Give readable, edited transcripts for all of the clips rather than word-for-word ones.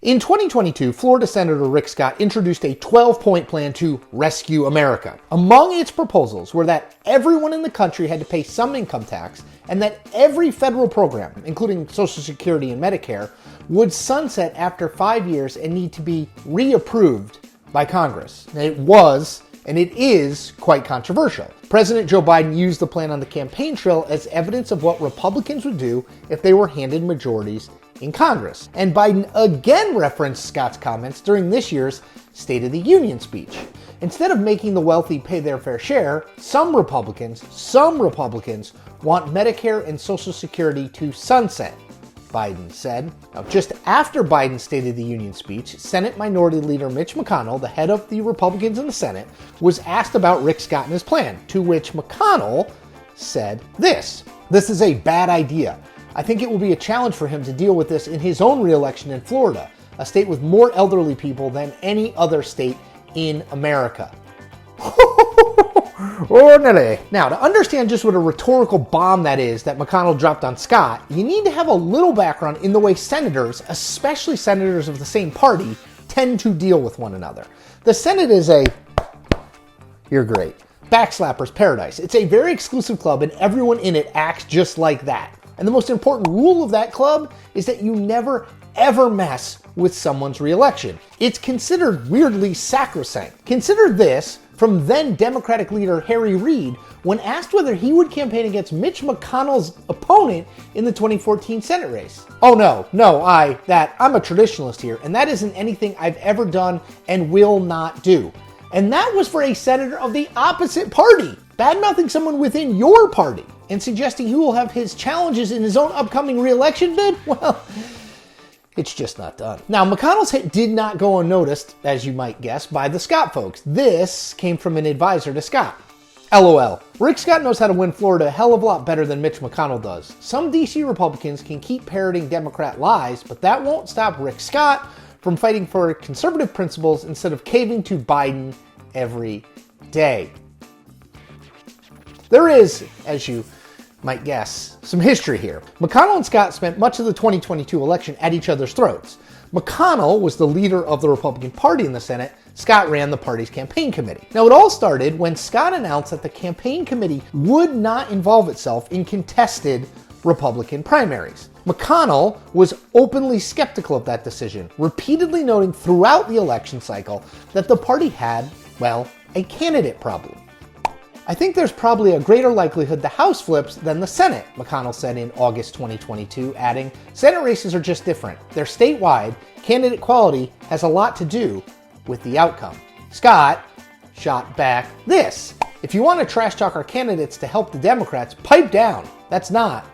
In 2022, Florida Senator Rick Scott introduced a 12-point plan to rescue America. Among its proposals were that everyone in the country had to pay some income tax and that every federal program, including Social Security and Medicare, would sunset after 5 years and need to be reapproved by Congress. And it was, and it is, quite controversial. President Joe Biden used the plan on the campaign trail as evidence of what Republicans would do if they were handed majorities in Congress. And Biden again referenced Scott's comments during this year's State of the Union speech. Instead of making the wealthy pay their fair share, some Republicans want Medicare and Social Security to sunset, Biden said. Now, just after Biden's State of the Union speech, Senate Minority Leader Mitch McConnell, the head of the Republicans in the Senate, was asked about Rick Scott and his plan, to which McConnell said this: "This is a bad idea. I think it will be a challenge for him to deal with this in his own re-election in Florida, a state with more elderly people than any other state in America." Ornery. Now, to understand just what a rhetorical bomb that is that McConnell dropped on Scott, you need to have a little background in the way senators, especially senators of the same party, tend to deal with one another. The Senate is a, you're great, backslapper's paradise. It's a very exclusive club and everyone in it acts just like that. And the most important rule of that club is that you never ever mess with someone's re-election. It's considered weirdly sacrosanct. Consider this from then Democratic leader Harry Reid when asked whether he would campaign against Mitch McConnell's opponent in the 2014 Senate race. "Oh no, I'm a traditionalist here, and that isn't anything I've ever done and will not do." And that was for a senator of the opposite party, bad-mouthing someone within your party and suggesting he will have his challenges in his own upcoming re-election bid? Well, it's just not done. Now, McConnell's hit did not go unnoticed, as you might guess, by the Scott folks. This came from an advisor to Scott. LOL. Rick Scott knows how to win Florida a hell of a lot better than Mitch McConnell does. Some DC Republicans can keep parroting Democrat lies, but that won't stop Rick Scott from fighting for conservative principles instead of caving to Biden every day. There is, as you might guess, some history here. McConnell and Scott spent much of the 2022 election at each other's throats. McConnell was the leader of the Republican Party in the Senate. Scott ran the party's campaign committee. Now, it all started when Scott announced that the campaign committee would not involve itself in contested Republican primaries. McConnell was openly skeptical of that decision, repeatedly noting throughout the election cycle that the party had, well, a candidate problem. "I think there's probably a greater likelihood the House flips than the Senate," McConnell said in August 2022, adding, "Senate races are just different. They're statewide. Candidate quality has a lot to do with the outcome." Scott shot back this: "If you want to trash talk our candidates to help the Democrats, pipe down. That's not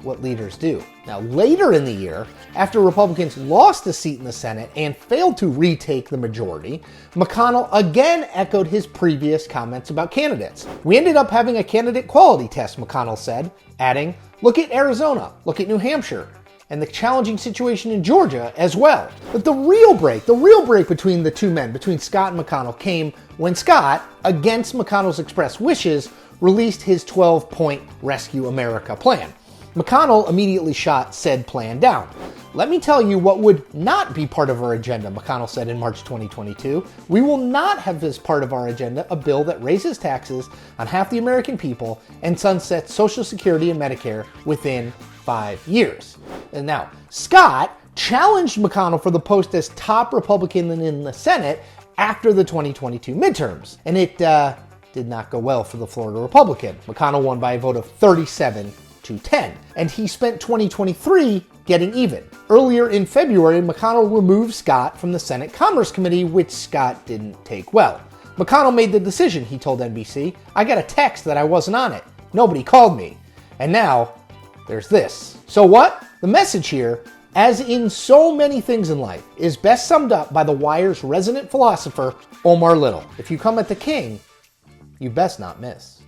what leaders do." Now, later in the year, after Republicans lost a seat in the Senate and failed to retake the majority, McConnell again echoed his previous comments about candidates. "We ended up having a candidate quality test," McConnell said, adding, "Look at Arizona, look at New Hampshire, and the challenging situation in Georgia as well." But the real break between the two men, between Scott and McConnell, came when Scott, against McConnell's express wishes, released his 12-point Rescue America plan. McConnell immediately shot said plan down. "Let me tell you what would not be part of our agenda," McConnell said in March 2022. "We will not have as part of our agenda a bill that raises taxes on half the American people and sunsets Social Security and Medicare within 5 years." And now, Scott challenged McConnell for the post as top Republican in the Senate after the 2022 midterms. And it did not go well for the Florida Republican. McConnell won by a vote of 37-10, and he spent 2023 getting even. Earlier in February, McConnell removed Scott from the Senate Commerce Committee, which Scott didn't take well. McConnell made the decision, he told NBC. "I got a text that I wasn't on it. Nobody called me. And now, there's this." So what? The message here, as in so many things in life, is best summed up by The Wire's resident philosopher, Omar Little. If you come at the king, you best not miss.